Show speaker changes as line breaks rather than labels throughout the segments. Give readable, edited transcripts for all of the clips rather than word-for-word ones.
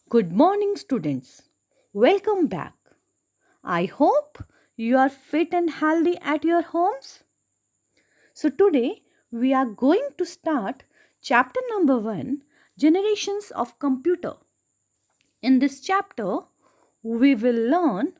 Good morning, students. Welcome back. I hope you are fit and healthy at your homes. So, today we are going to start chapter number 1, Generations of Computer. In this chapter, we will learn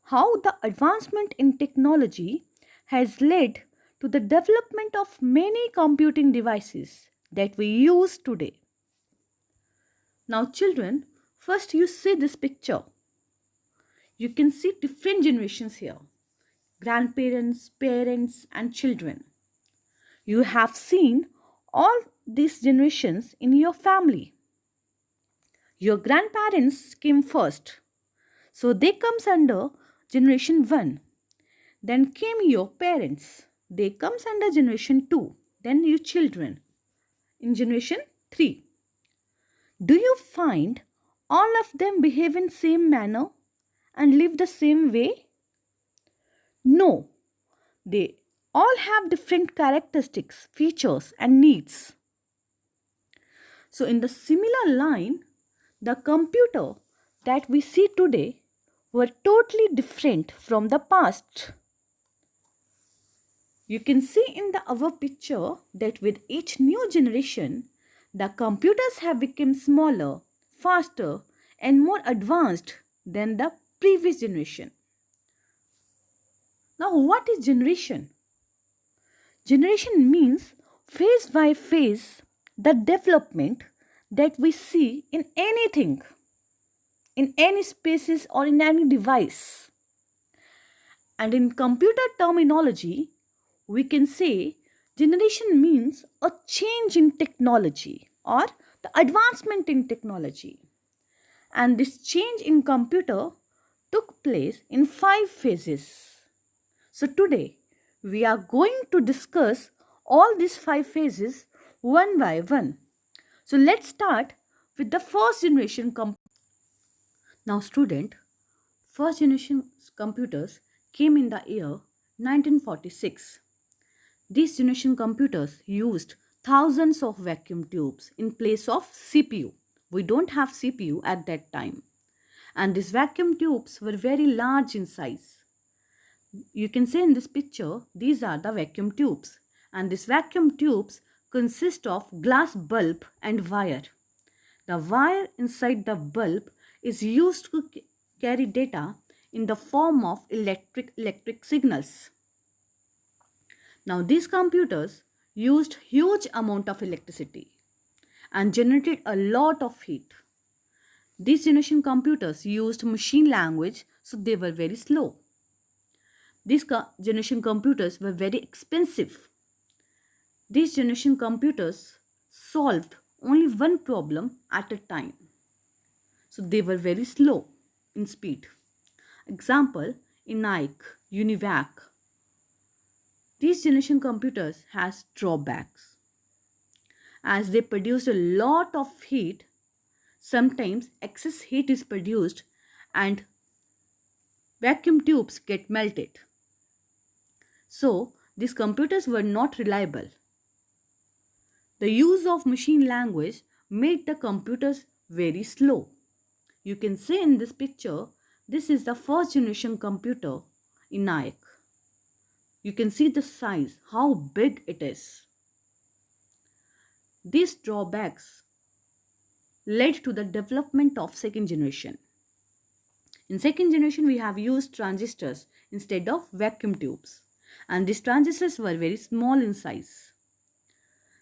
how the advancement in technology has led to the development of many computing devices that we use today. Now, children, first you see this picture. You can see different generations here: grandparents, parents, and children. You have seen all these generations in your family. Your grandparents came first, so they comes under generation 1. Then came your parents. They comes under generation 2. Then your children in generation 3. Do you find all of them behave in same manner and live the same way? No, they all have different characteristics, features, and needs. So, in the similar line, the computer that we see today were totally different from the past. You can see in our picture that with each new generation, the computers have become smaller, faster, and more advanced than the previous generation. Now, what is generation? Generation means phase by phase the development that we see in anything, in any spaces or in any device. And in computer terminology, we can say generation means a change in technology or the advancement in technology. And this change in computer took place in 5 phases. So today we are going to discuss all these 5 phases one by one. So let's start with the first generation computer. Now student, first generation computers came in the year 1946. These generation computers used thousands of vacuum tubes in place of CPU. We don't have CPU at that time. And these vacuum tubes were very large in size. You can see in this picture, these are the vacuum tubes. And these vacuum tubes consist of glass bulb and wire. The wire inside the bulb is used to carry data in the form of electric signals. Now these computers used huge amount of electricity and generated a lot of heat. These generation computers used machine language, so they were very slow. These generation computers were very expensive. These generation computers solved only one problem at a time. So they were very slow in speed. Example, ENIAC, UNIVAC. These generation computers has drawbacks. As they produce a lot of heat, sometimes excess heat is produced and vacuum tubes get melted. So these computers were not reliable. The use of machine language made the computers very slow. You can see in this picture, this is the first generation computer ENIAC. You can see the size, how big it is. These drawbacks led to the development of second generation. In second generation, we have used transistors instead of vacuum tubes. And these transistors were very small in size.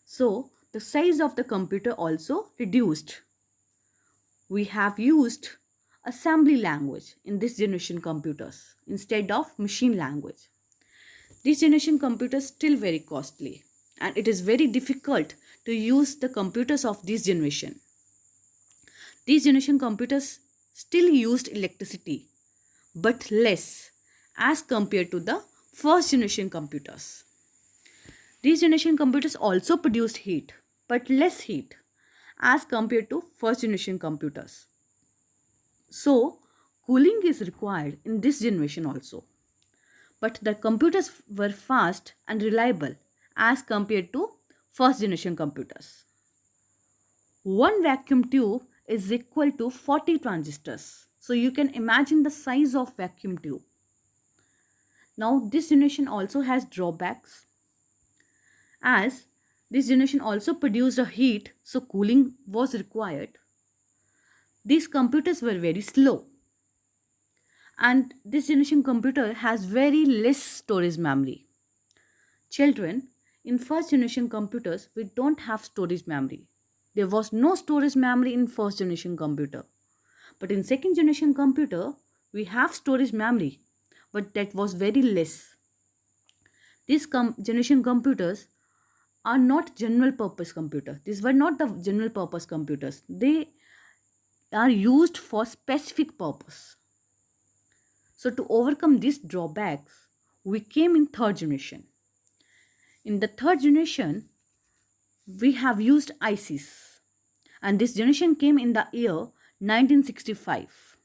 So, the size of the computer also reduced. We have used assembly language in this generation computers instead of machine language. This generation computers still very costly and it is very difficult to use the computers of this generation. These generation computers still used electricity but less as compared to the first generation computers. These generation computers also produced heat but less heat as compared to first generation computers. So cooling is required in this generation also. But the computers were fast and reliable as compared to first generation computers. One vacuum tube is equal to 40 transistors. So you can imagine the size of vacuum tube. Now this generation also has drawbacks, as this generation also produced a heat, so cooling was required. These computers were very slow, and this generation computer has very less storage memory. Children, in first generation computers, we don't have storage memory. There was no storage memory in first generation computer. But in second generation computer, we have storage memory, but that was very less. These generation computers are not general purpose computer. These were not the general purpose computers. They are used for specific purpose. So to overcome these drawbacks, we came in third generation. In the third generation, we have used ICs, and this generation came in the year 1965.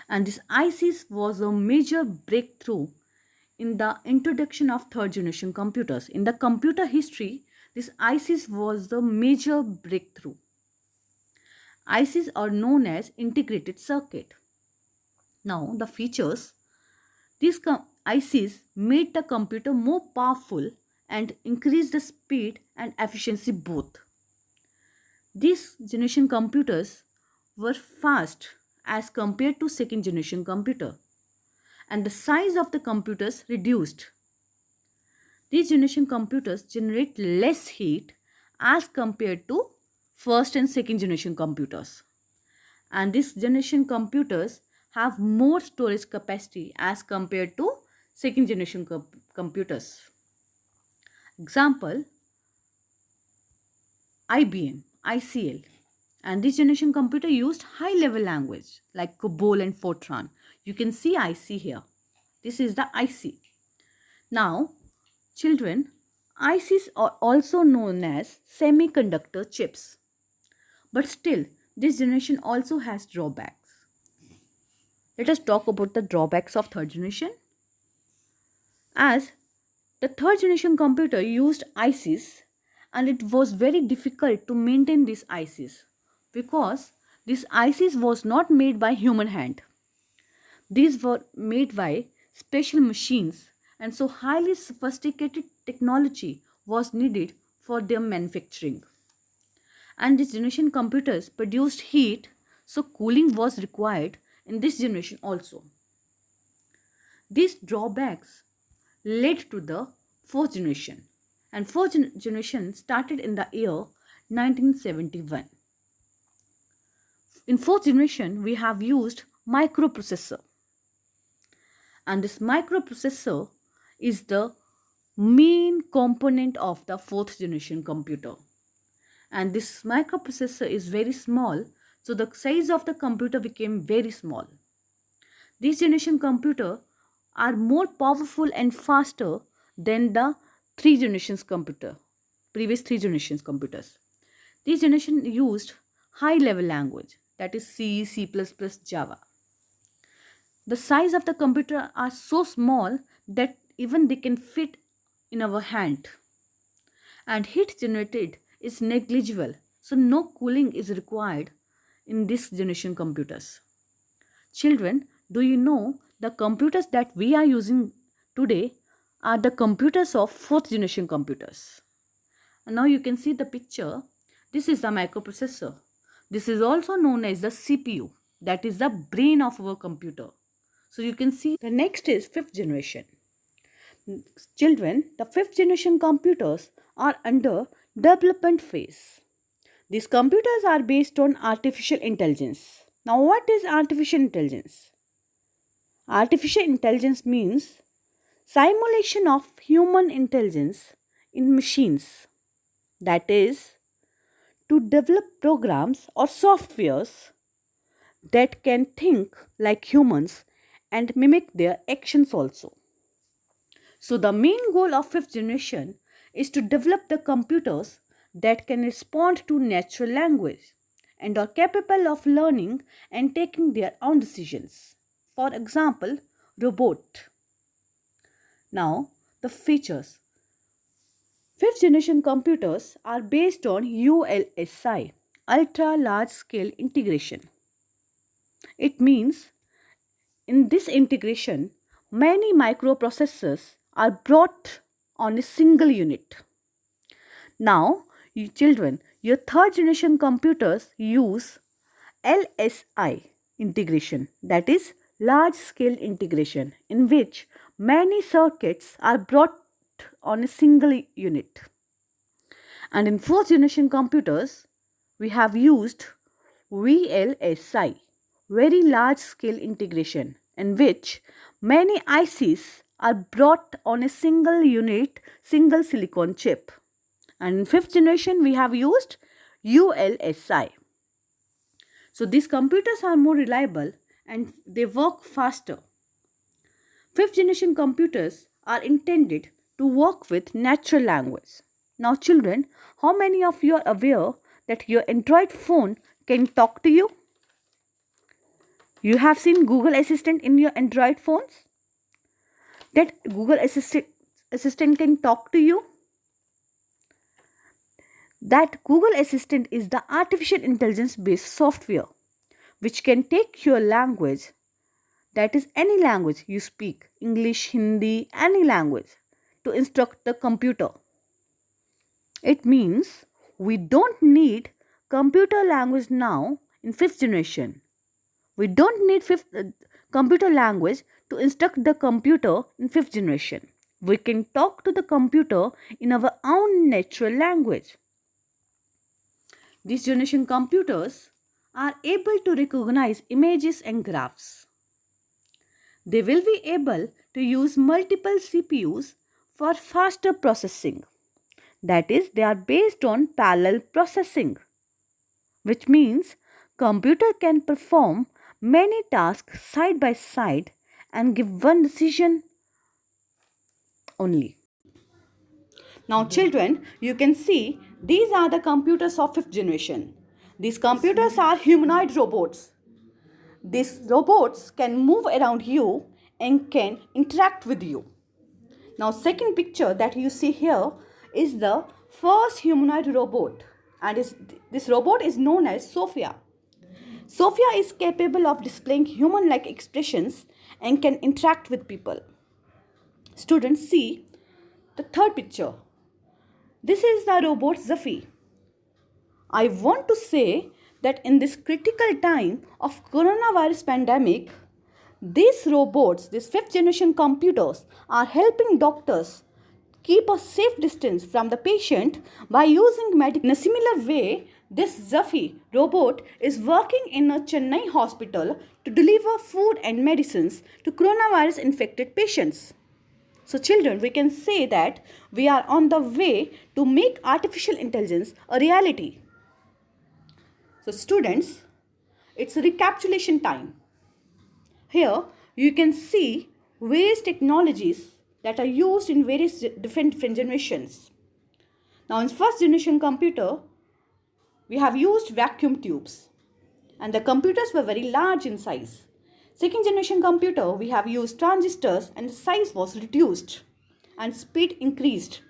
And this ICs was a major breakthrough in the introduction of third generation computers. In the computer history, this ICs was the major breakthrough. ICs are known as integrated circuit. Now the features, these ICs made the computer more powerful and increased the speed and efficiency both. These generation computers were fast as compared to second generation computer, and the size of the computers reduced. These generation computers generate less heat as compared to first and second generation computers. And these generation computers have more storage capacity as compared to second generation computers. Example, IBM, ICL. And this generation computer used high level language like COBOL and Fortran. You can see IC here. This is the IC. Now, children, ICs are also known as semiconductor chips. But still, this generation also has drawbacks. Let us talk about the drawbacks of third generation. As the third generation computer used ICs, and it was very difficult to maintain these ICs because these ICs was not made by human hand. These were made by special machines, and so highly sophisticated technology was needed for their manufacturing. And this generation computers produced heat, so cooling was required in this generation also. These drawbacks led to the fourth generation, and fourth generation started in the year 1971. In fourth generation, we have used microprocessor, and this microprocessor is the main component of the fourth generation computer. And this microprocessor is very small, so the size of the computer became very small. These generation computers are more powerful and faster than the previous three generations computers. These generation used high level language, that is C, C++, Java. The size of the computer are so small that even they can fit in our hand. And heat generated is negligible, so no cooling is required in this generation computers. Children, do you know the computers that we are using today are the computers of fourth generation computers? And now you can see the picture. This is the microprocessor. This is also known as the CPU, that is the brain of our computer. So you can see the next is fifth generation. Children, the fifth generation computers are under development phase. These computers are based on artificial intelligence. Now, what is artificial intelligence? Artificial intelligence means simulation of human intelligence in machines. That is, to develop programs or softwares that can think like humans and mimic their actions also. So the main goal of fifth generation is to develop the computers that can respond to natural language and are capable of learning and taking their own decisions. For example, robot. Now, the features. Fifth generation computers are based on ULSI, ultra large scale integration. It means in this integration, many microprocessors are brought on a single unit. Now, you children, your third generation computers use LSI integration, that is large scale integration, in which many circuits are brought on a single unit. And in fourth generation computers, we have used VLSI, very large scale integration, in which many ICs are brought on a single unit, single silicon chip. And in fifth generation, we have used ULSI. So these computers are more reliable and they work faster. Fifth generation computers are intended to work with natural language. Now, children, how many of you are aware that your Android phone can talk to you? You have seen Google Assistant in your Android phones? That Google Assistant can talk to you? That Google Assistant is the artificial intelligence based software which can take your language, that is any language you speak, English, Hindi, any language, to instruct the computer. It means we don't need computer language now in fifth generation. We don't need computer language to instruct the computer in fifth generation. We can talk to the computer in our own natural language. These generation computers are able to recognize images and graphs. They will be able to use multiple CPUs for faster processing. That is, they are based on parallel processing, which means computer can perform many tasks side by side and give one decision only. Now children, you can see these are the computers of fifth generation. These computers are humanoid robots. These robots can move around you and can interact with you. Now second picture that you see here is the first humanoid robot, and this robot is known as Sophia. Sophia is capable of displaying human-like expressions and can interact with people. Students, see the third picture. This is the robot Zafie. I want to say that in this critical time of coronavirus pandemic, these robots, these fifth generation computers, are helping doctors keep a safe distance from the patient by using medic. In a similar way, this Zafie robot is working in a Chennai hospital to deliver food and medicines to coronavirus infected patients. So children, we can say that we are on the way to make artificial intelligence a reality. So students, it's a recapitulation time. Here you can see various technologies that are used in various different generations. Now in first generation computer, we have used vacuum tubes and the computers were very large in size. Second generation computer, we have used transistors and the size was reduced and speed increased.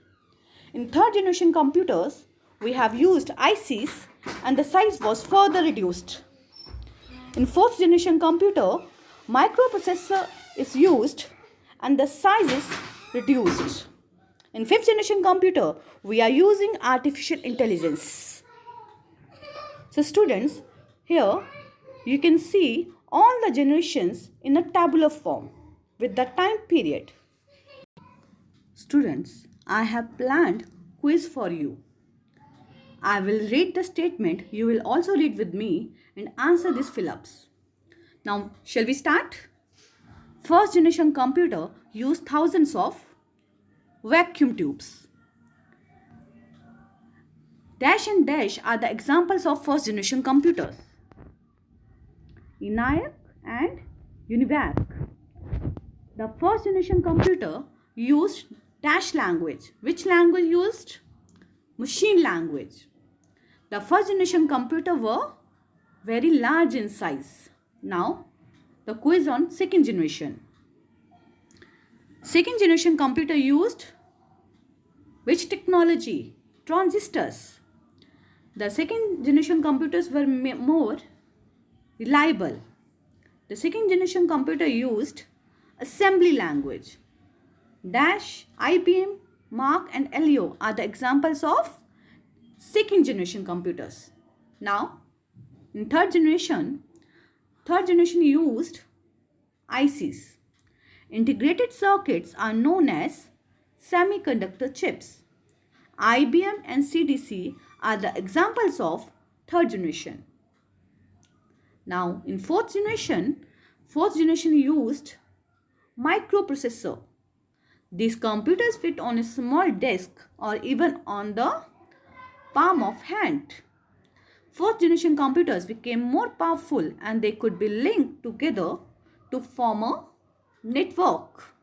In third generation computers, we have used ICs and the size was further reduced. In fourth generation computer, microprocessor is used and the size is reduced. In fifth generation computer, we are using artificial intelligence. So students, here you can see all the generations in a tabular form with the time period. Students, I have planned quiz for you. I will read the statement, you will also read with me and answer these fill-ups. Now, shall we start? First generation computer used thousands of vacuum tubes. Dash and dash are the examples of first generation computers. ENIAC and UNIVAC. The first generation computer used dash language. Which language used? Machine language. The first generation computer were very large in size. Now, the quiz on second generation. Second generation computer used which technology? Transistors. The second generation computers were more reliable. The second generation computer used assembly language. Dash, IBM, Mark and Leo are the examples of second generation computers. Now, in third generation used ICs. Integrated circuits are known as semiconductor chips. IBM and CDC are the examples of third generation. Now, in fourth generation used microprocessor. These computers fit on a small desk or even on the palm of hand. Fourth generation computers became more powerful and they could be linked together to form a network.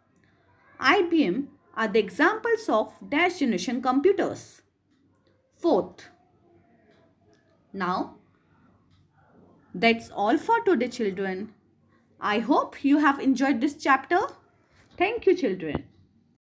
IBM are the examples of dash generation computers. Fourth. Now, that's all for today, children. I hope you have enjoyed this chapter. Thank you, children.